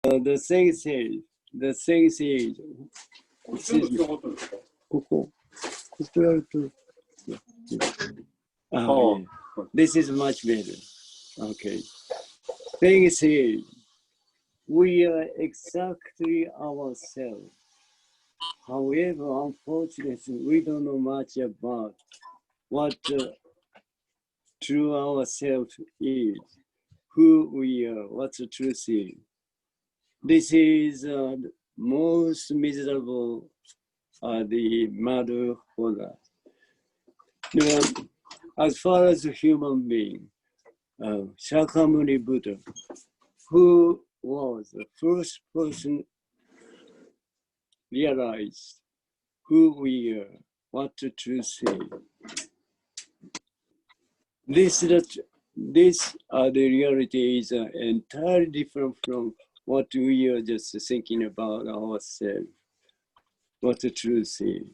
the thing is, これ全部繋がったんですか？ここやると、Oh, this is much better. Okay. Thing is, we are exactly ourselves. However, unfortunately, we don't know much about what true ourself is, who we are, what the truth is. This is the most miserable the matter for us. As far as a human being, Shakyamuni Buddha, who was the first person realized who we are, what the truth is. This the reality is entirely different from what we are just thinking about ourselves, what the truth is.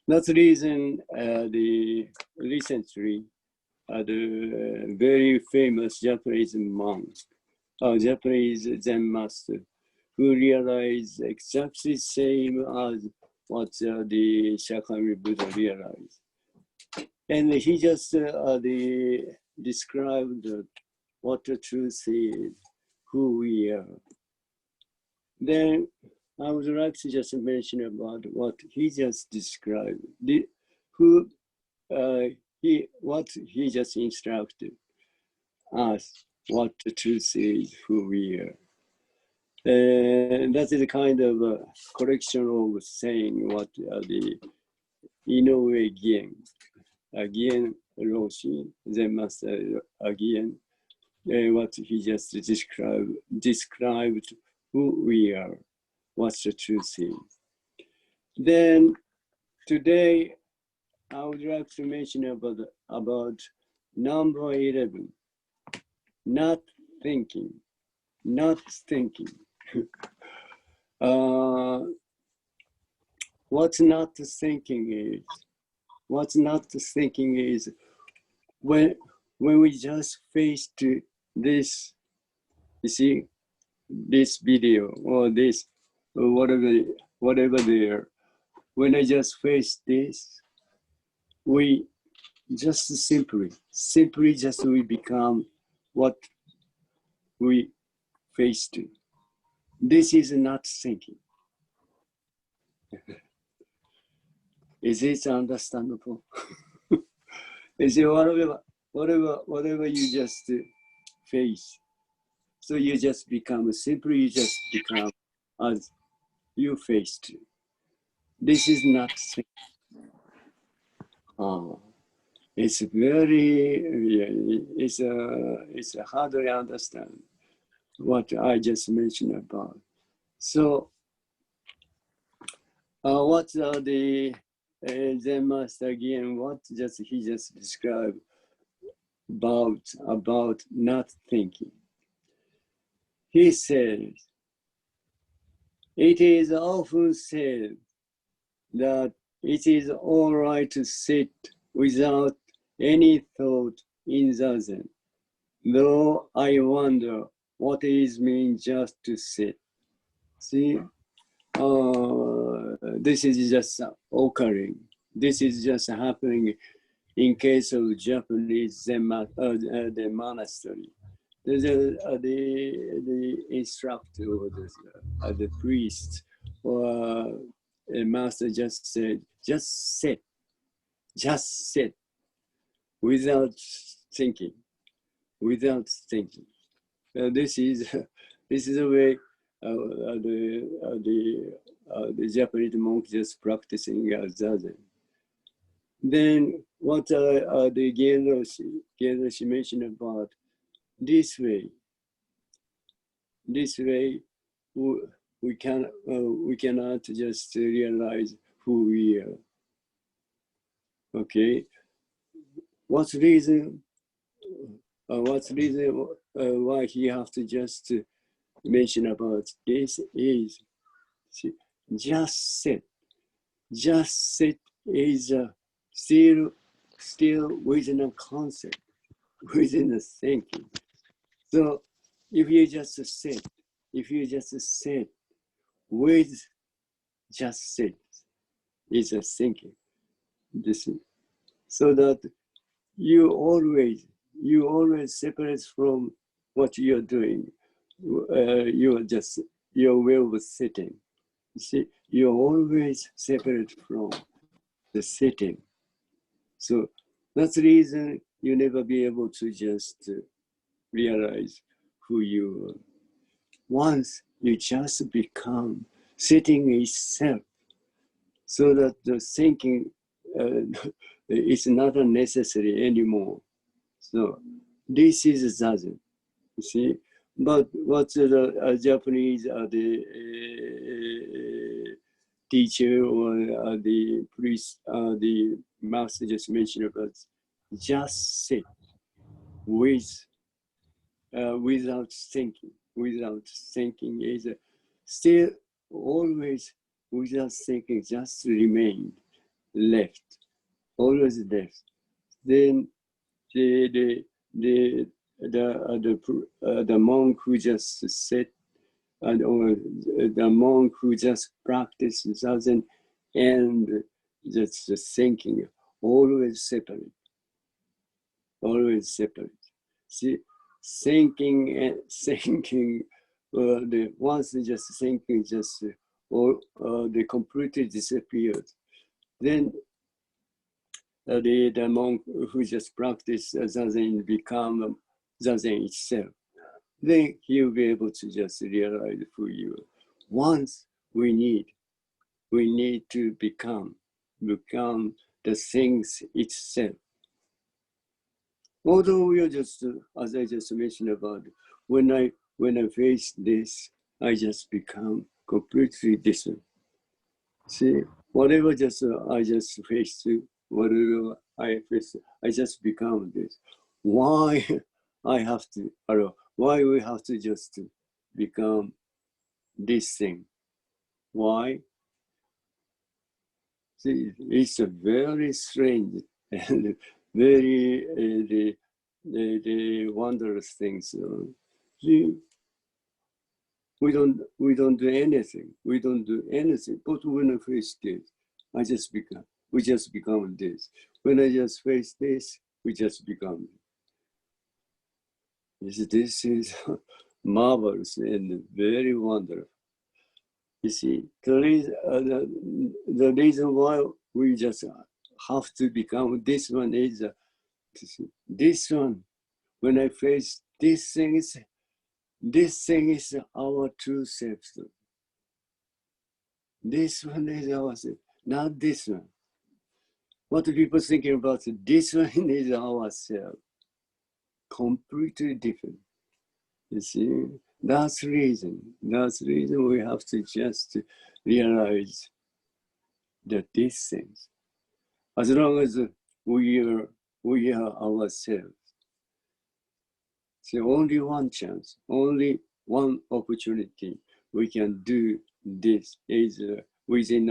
That's the reason recently the very famous Japanese monk, Japanese Zen master, who realized exactly the same as what the Shakyamuni Buddha realized. And he just described what the truth is, who we are. Then I would like to just mention about what he just described, what he just instructed us, what the truth is, who we are. And that is a kind of a correction of saying what the Inoue Gien Roshi, Zen Master again, what he just described who we are, what the truth is. Then today, I would like to mention about number 11, not thinking. What's not thinking is? What's not thinking is when we just faced this, you see, this video or this, or whatever there, when I just face this, we just simply just we become what we faced. This is not thinking. Is it understandable? Is it whatever you just face? So you just become simply, you just become as you faced. This is not thinking. It's very, it's hard to understand what I just mentioned about. So, what are the Zen Master again? What he just described about not thinking? He says, it is often said that it is all right to sit without any thought in Zazen, though I wonder what it means just to sit. See, this is just occurring. This is just happening in case of Japanese the monastery. The instructor or the priest or a master just said, just sit without thinking. This is the way the Japanese monks just practicing Zazen. Then what the Genroshi mentioned about this way we cannot just realize who we are. Okay, what's the reason why he have to just mention about this is just sit is still within a concept, within a thinking. So if you just sit with just sit, it's a thinking. This is, so that you always separate from what you're doing. Your way of sitting. You see, you're always separate from the sitting. So that's the reason you never be able to just realize who you are. Once you just become sitting itself, so that the thinking is not necessary anymore. So this is Zazen, you see. But what the Japanese teacher or the priest, the master just mentioned about, just sit with without thinking. Without thinking is still always without thinking, just remain left, always left. Then the monk who just sit, and or the monk who just practices doesn't end just thinking, always separate, always separate. See, thinking and thinking, the once just thinking just or they completely disappeared. Then the monk who just practiced Zazen become Zazen itself. Then he'll be able to just realize who you are. Once we need to become the things itself. Although we are just, as I just mentioned about, when I face this, I just become completely different. See, whatever just I just face to, whatever I face, I just become this. Why I have to, or why we have to just become this thing? Why? See, it's a very strange and very the wondrous things. See, we don't do anything. We don't do anything. But when I face this, we just become this. When I just face this, we just become. This is marvelous and very wonderful. You see, the reason why we just have to become this one is this one. When I face this thing is our true self. This one is ourself, not this one. What people thinking about this one is ourself. Completely different. You see, that's the reason we have to just realize that these things, as long as we are ourselves, so only one chance, only one opportunity we can do this is within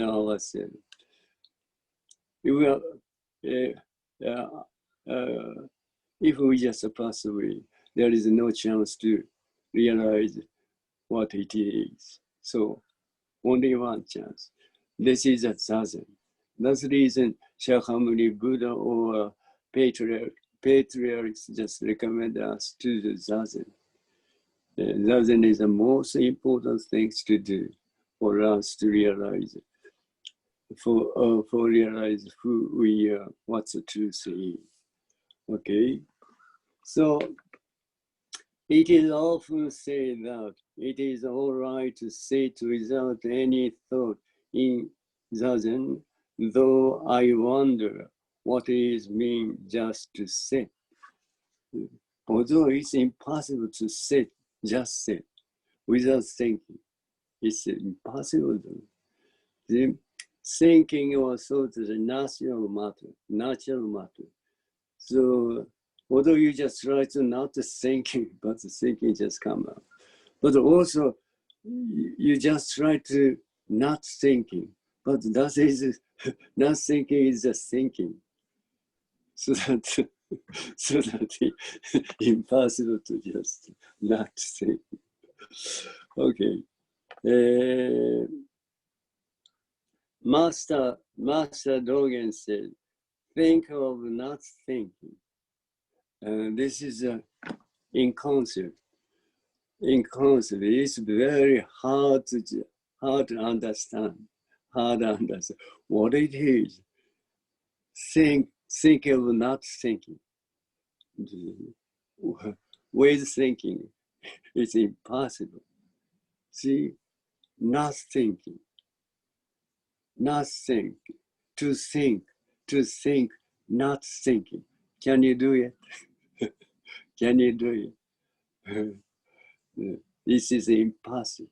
ourselves. If we just pass away, there is no chance to realize what it is. So only one chance. This is a Zazen. That's the reason Shakyamuni Buddha or patriarchs just recommend us to do Zazen. Zazen is the most important things to do for us to realize, for realize who we are, what's the truth is. Okay, so it is often said that it is all right to sit without any thought in Zazen, though I wonder what it means just to sit. Although it's impossible to sit, just sit, without thinking. It's impossible. The thinking or thought is a natural matter. So although you just try to not thinking, but the thinking just come out. But also you just try to not thinking, but that is not thinking is just thinking. So that so that impossible to just not think. Okay. Master Dogen said, think of not thinking. This is in concept. In concept, it's very hard to understand. Hard to understand what it is. Think of not thinking. With thinking, it's impossible. See, not thinking, not think, to think, not thinking. Can you do it? Can you do it? This is impossible.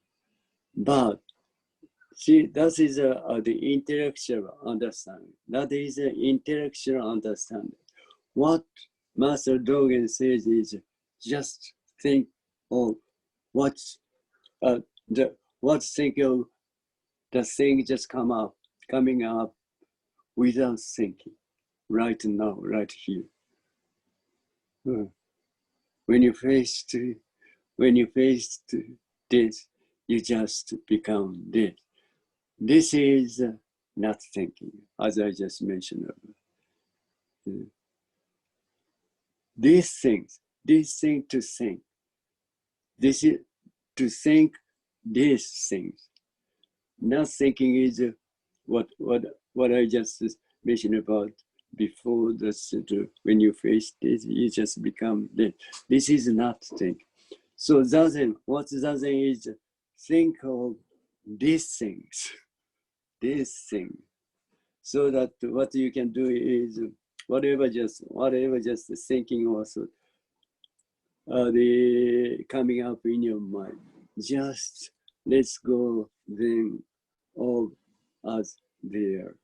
But see, that is the intellectual understanding. That is an intellectual understanding. What Master Dogen says is just think of what's think of the thing just coming up without thinking, right now, right here. When you face this, you just become this. This is not thinking, as I just mentioned. These things to think. This is to think these things. Not thinking is what I just mentioned about before. That's when you face this, you just become this. This is not thinking. So Zazen, what Zazen is, think of these things, this thing. So that what you can do is whatever just thinking also the coming up in your mind, just let's go then all as there.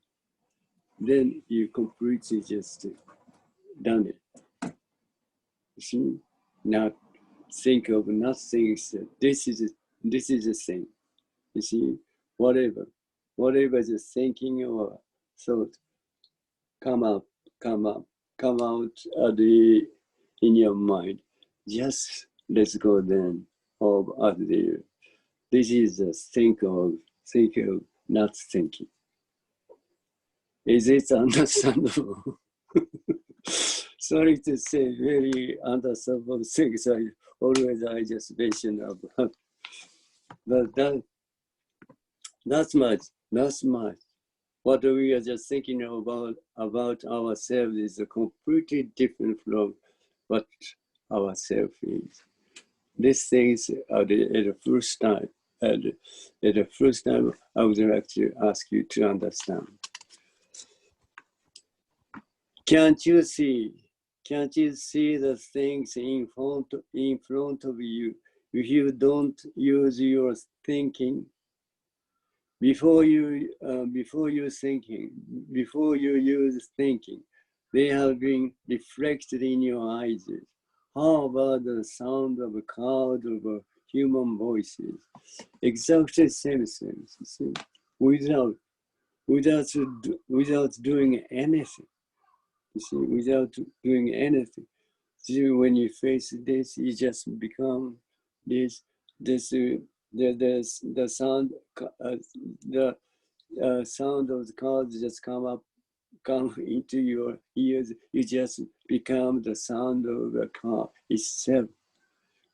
Then you completely just done it. See, not think of nothing. This is a thing. You see, whatever the thinking or thought come out in your mind. Just let's go then of out there. This is a think of not thinking. Is it understandable? Sorry to say, very understandable things I just mentioned about. But that's much. What we are just thinking about ourselves is completely different from what ourself is. These things are at the first time. At the first time, I would like to ask you to understand. Can't you see the things in front of you if you don't use your thinking? Before you use thinking, they have been reflected in your eyes. How about the sound of a crowd of human voices? Exactly the same things. See? Without doing anything. You see, without doing anything. See, when you face this, you just become this. The sound, sound of the cards just come into your ears. You just become the sound of the car itself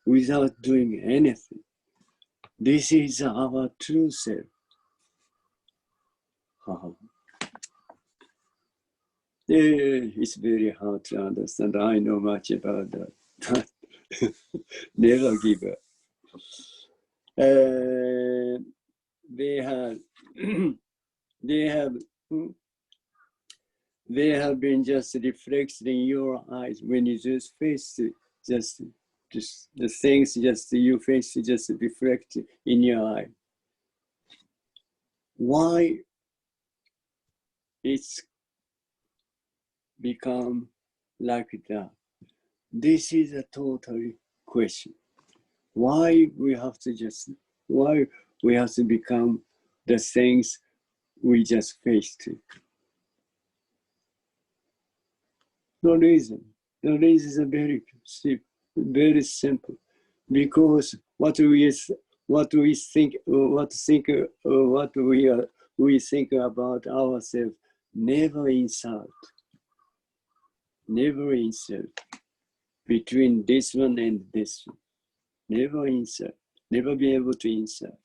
without doing anything. This is our true self. It's very hard to understand. I know much about that. Never give up. They have been just reflected in your eyes when you just face it, just the things just you face just reflect in your eye. Why it's become like that? This is a total question. Why we have to become the things we just faced? No reason. The reason is very simple, because what we think about ourselves never insert between this one and this one. Never insert, never be able to insert.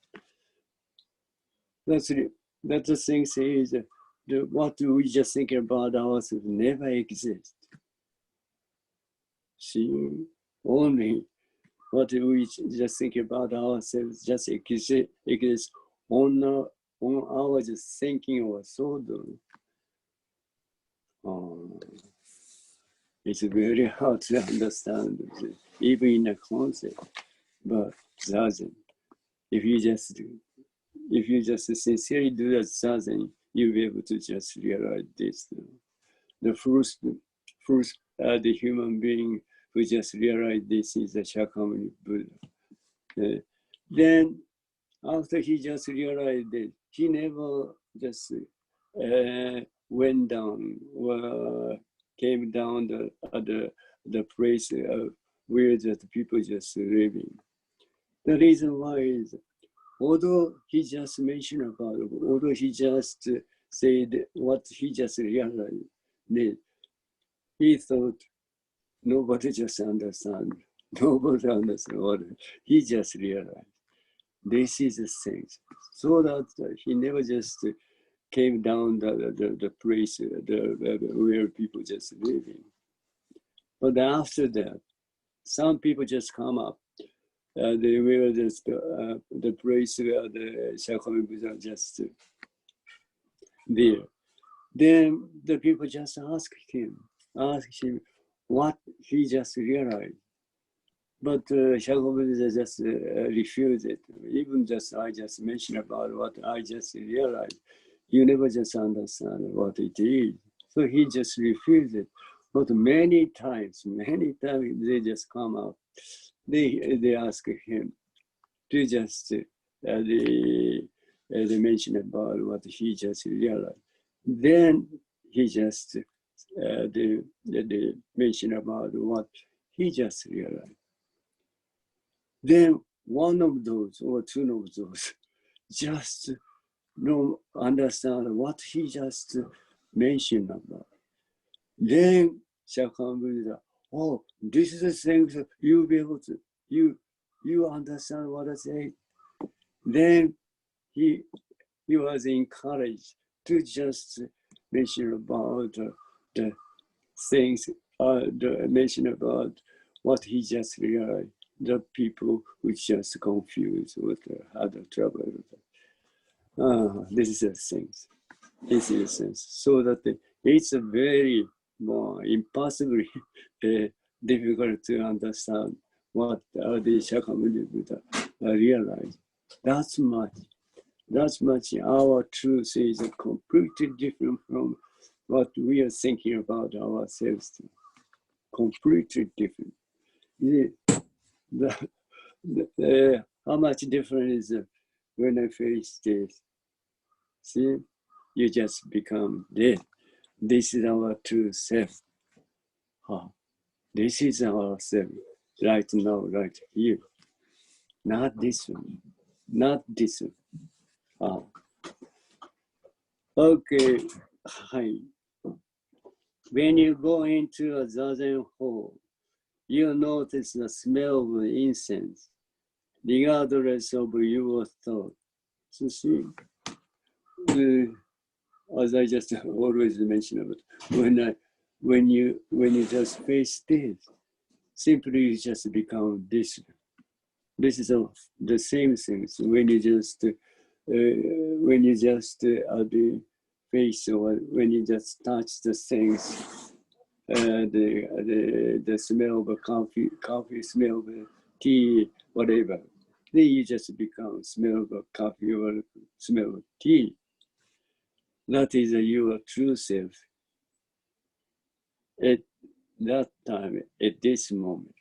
That's the thing says what we just think about ourselves never exists. See, only what we just think about ourselves just exists on our just thinking or thought. It's very hard to understand, even in a concept, but doesn't. If you just sincerely do that, doesn't, you'll be able to just realize this. The first, the human being who just realized this is the Shakyamuni Buddha. Then, after he just realized it, he never just went down or came down the place where the people just living. The reason why is, although he just mentioned about it, although he just said what he just realized, he thought nobody just understand. Nobody understand what he just realized. This is the thing. So that he never just came down the place where people just living. But after that, some people just come up. They were just the place where the Shakyamuni Buddha just there. Then the people just ask him what he just realized. But Shakyamuni Buddha just refused it. Even just I just mentioned about what I just realized. You never just understand what it is. So he just refused it. But many times they just come up. They ask him to just they mention about what he just realized. Then he just they mention about what he just realized. Then one of those or two of those just don't understand what he just mentioned about. Then Shakyamuni Buddha, oh, this is the thing that you'll be able to, you understand what I say. Then he was encouraged to just mention about the things, mention about what he just realized, the people who just confused with had trouble. This is the things. This is the sense. So that it's a very more impossibly difficult to understand what the Shakyamuni Buddha realized. That's much our truth is completely different from what we are thinking about ourselves. Completely different. How much different is when I face this? See, you just become dead. This is our true self. This is our self right now, right here. Not this one. Not this one. Okay. Hi. When you go into a Zazen hall, you notice the smell of incense, regardless of your thought. So see, as I just always mention about, when you just face this, simply you just become this. This is the same things. When you just the face, or when you just touch the things, the smell of a coffee smell of tea, whatever. Then you just become smell of coffee or smell of tea. That is your true self. At that time, at this moment,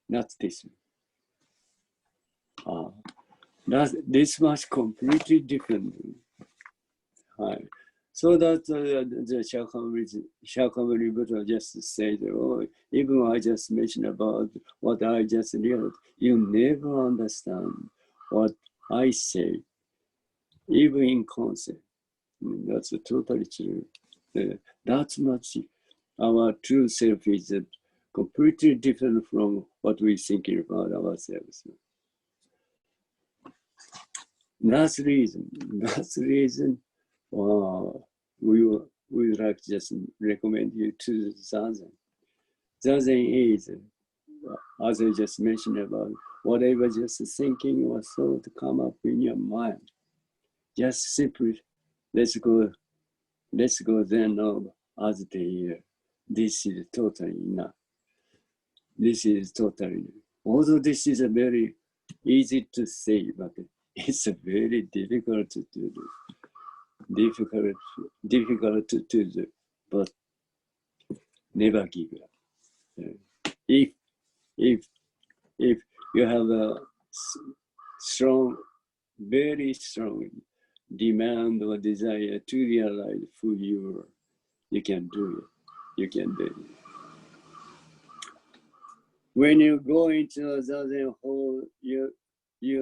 not this one. This much completely different. So that the Shakyamuni Buddha just said, oh, even I just mentioned about what I just read, you never understand what I say, even in concept. That's totally true. That much our true self is completely different from what we're thinking about ourselves. That's the reason. That's the reason. We would like to just recommend you to Zazen. Zazen is, as I just mentioned about, whatever just thinking or thought come up in your mind, just simply let's go then as the this is totally enough. This is totally, although this is a very easy to say, but it's a very difficult to do. Difficult to do, but never give up. If you have a strong, very strong demand or desire to realize who you are, you can do it. You can do it. When you go into a Zazen hall, you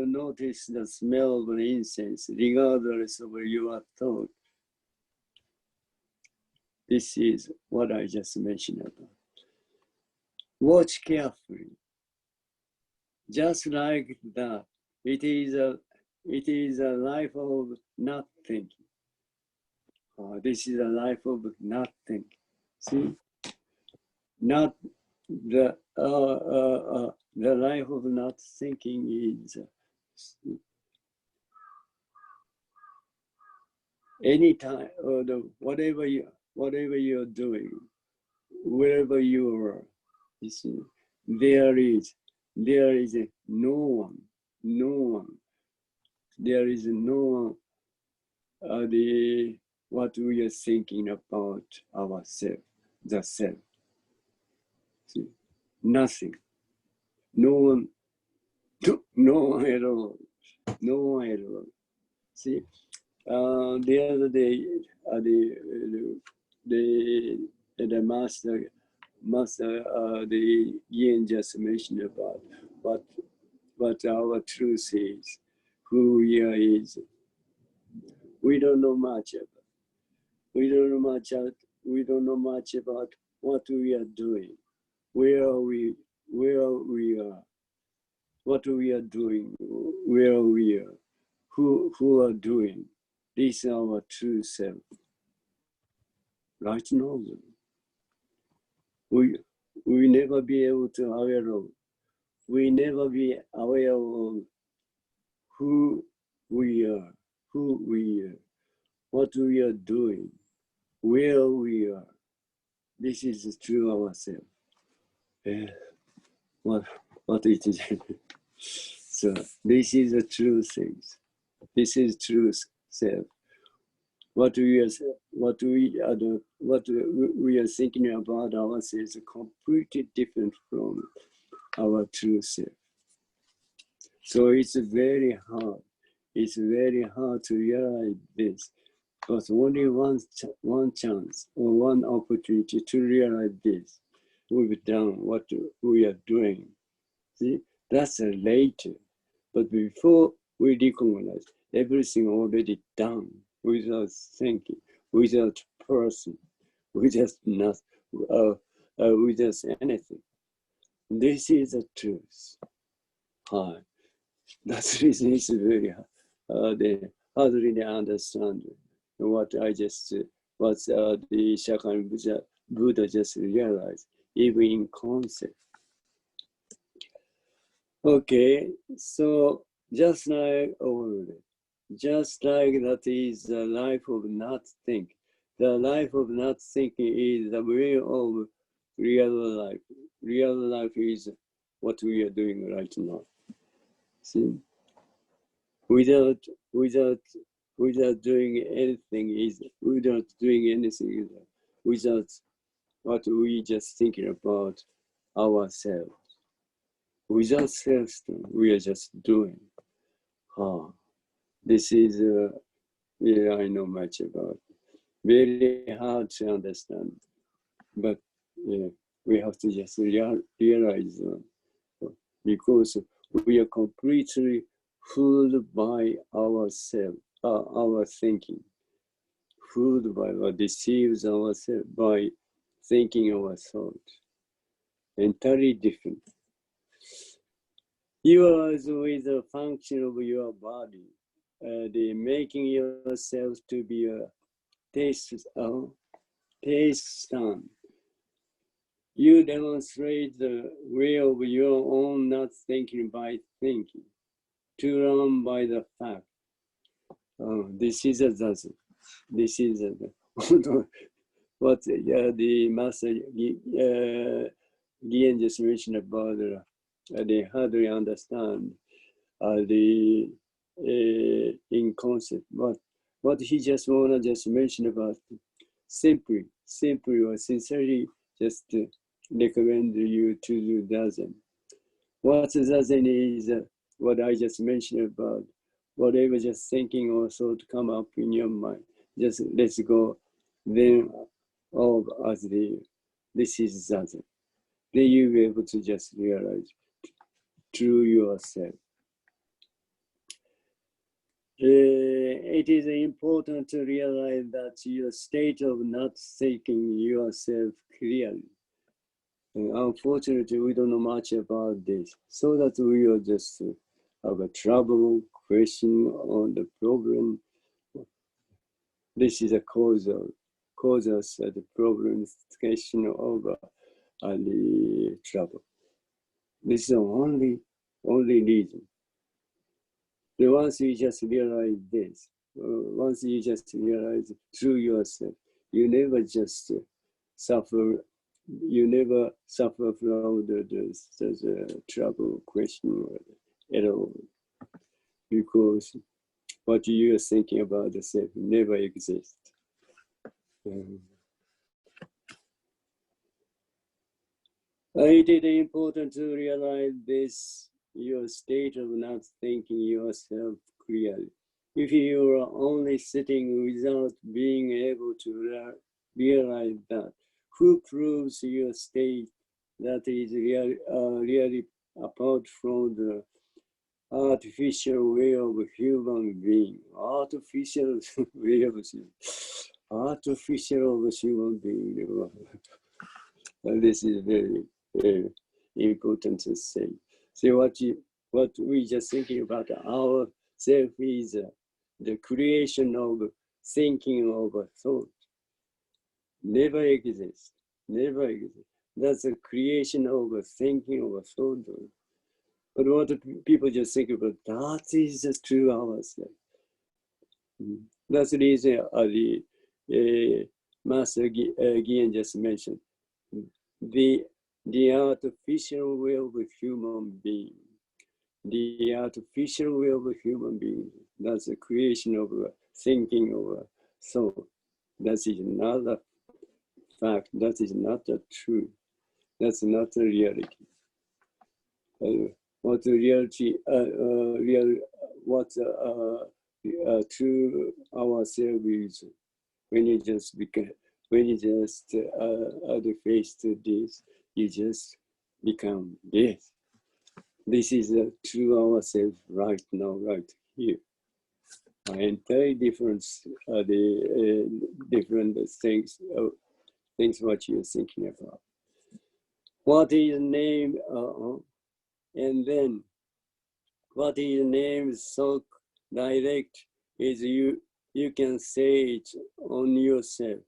notice the smell of incense, regardless of your thought. This is what I just mentioned about. Watch carefully. Just like that, it is a life of not thinking. This is a life of not thinking. See, not the life of not thinking is anytime or whatever you're doing, wherever you are, you see, there is no one. There is no what we are thinking about ourselves, the self. See, nothing. No one at all. No one at all. See, the other day, the master, the Yin just mentioned about what our truth is, who we are is. We don't know much about. We don't know much about what we are doing, where we are, what we are doing, where we are, who are doing. This is our true self. Right now, we never be able to aware of. We never be aware of who we are, what we are doing, where we are. This is true ourselves. What it is. So this is the true things. This is true self. What we are thinking about ourselves is completely different from our true self. So it's very hard. It's very hard to realize this, but only one chance or one opportunity to realize this. We've done what we are doing. See, that's later. But before we recognize everything already done without thinking, without person, without anything. This is the truth. That's the reason it's very hard to really understand what I just, what the Shakyamuni Buddha just realized, even in concept. Okay, so just like that is the life of not thinking. The life of not thinking is the way of real life. Real life is what we are doing right now. See, without doing anything without what we just thinking about ourselves. Without self-esteem, we are just doing. This is, I know much about. very hard to understand. But we have to just realize because we are completely fooled by ourselves, our thinking, fooled by or deceived ourselves by thinking our thought. Entirely different. Yours with the function of your body, the making yourself to be a taste stand. You demonstrate the way of your own not thinking by thinking, to learn by the fact. This is a zazen. This is a what the master Gian just mentioned about the how do you understand the in concept. But what he just wanna just mention about simply or sincerely just recommend you to do zazen. What zazen is what I just mentioned about whatever just thinking or thought come up in your mind. Just let's go then of as this is zazen. Then you'll be able to just realize through yourself. It is important to realize that your state of not thinking yourself clearly. And unfortunately, we don't know much about this, so that we will just have a trouble, question on the problem. This is a causes the problem, question of the trouble. This is the only reason. But once you just realize this, once you just realize through yourself, you never just suffer. You never suffer from the trouble question at all, because what you are thinking about the self never exists. It is important to realize this, your state of not thinking yourself clearly. If you are only sitting without being able to realize that, who proves your state that is really apart from the artificial way of human being, artificial way of human being. This is very important to say. So what we just thinking about ourself is the creation of thinking of a thought. Never exists. Never exists. That's the creation of a thinking of a thought. But what people just think about, that is the true ourselves. That's the reason the Master Gian just mentioned. The artificial will of a human being. The artificial will of a human being. That's the creation of a thinking of a thought. That is not a fact. That is not a truth. That's not a reality. What the reality, what true ourselves is, when you just face to this, you just become this. This is a true ourselves right now, right here. Entirely different, different things what you're thinking about. What is the name? And then, what is the name so direct is you can say it on yourself.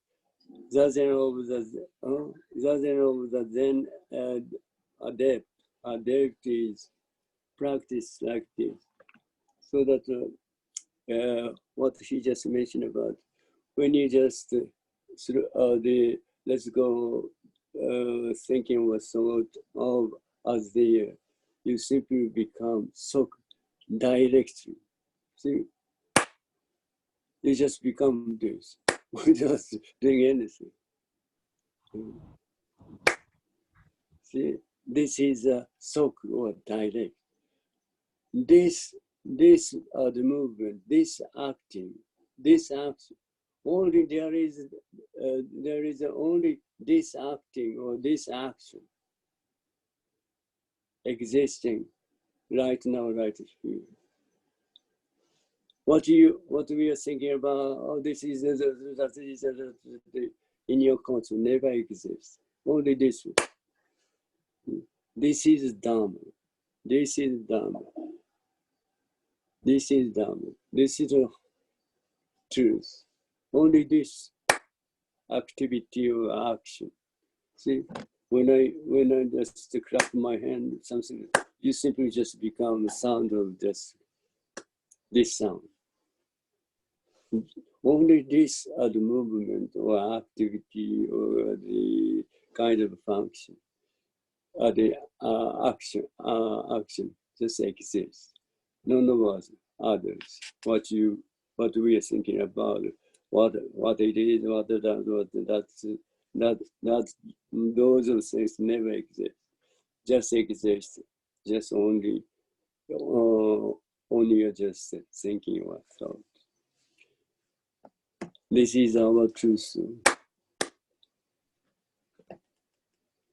Zazen of the Zen adept is practice like this. So that what he just mentioned about, when you just let's go thinking with thought of as the you simply become so directly. See, you just become this, just doing anything. See, this is a sok or direct. This the movement, this action only there is only this acting or this action existing right now, right here. What we are thinking about, oh, this is in your conscious never exists. Only this one. This is Dharma. This is Dharma. This is Dharma. This is the truth. Only this activity or action. See, when I just clap my hand, something, you simply just become the sound of this sound. Only this the movement or activity or the kind of function, the action just exists. None of others. What we are thinking about, what it is, that those things never exist. Just exist. Just only you're just thinking or thought. This is our truth.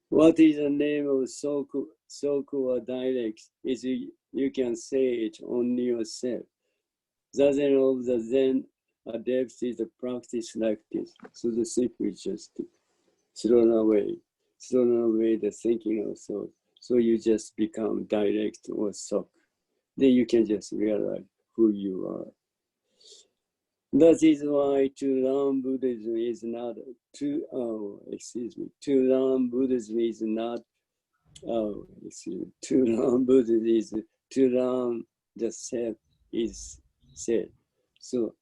What is the name of Soku or direct? Is you can say it only yourself. Zazen of the Zen adepts is a practice like this. So the simply just thrown away the thinking of thought. So you just become direct or Sok. Then you can just realize who you are. That is why to learn Buddhism is not to learn Buddhism is not to learn Buddhism is to learn the self is said. So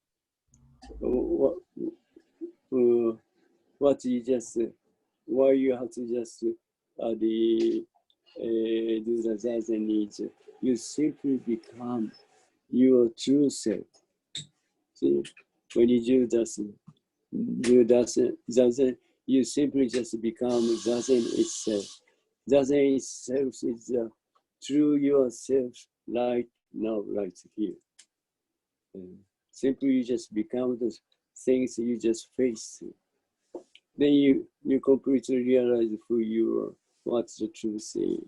what you just why you have to just do the Zazen is you simply become your true self. See, when you do Zazen, you simply just become Zazen itself. Zazen itself is true yourself right now, right here. Simply you just become the things you just face. Then you completely realize who you are, what's the truth saying.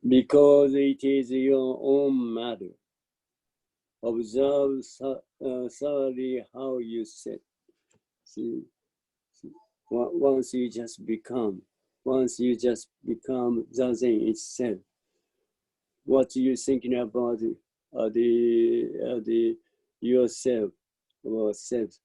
Because it is your own matter. Observe thoroughly how you sit. See, once you just become Zazen itself, what you thinking about the yourself or self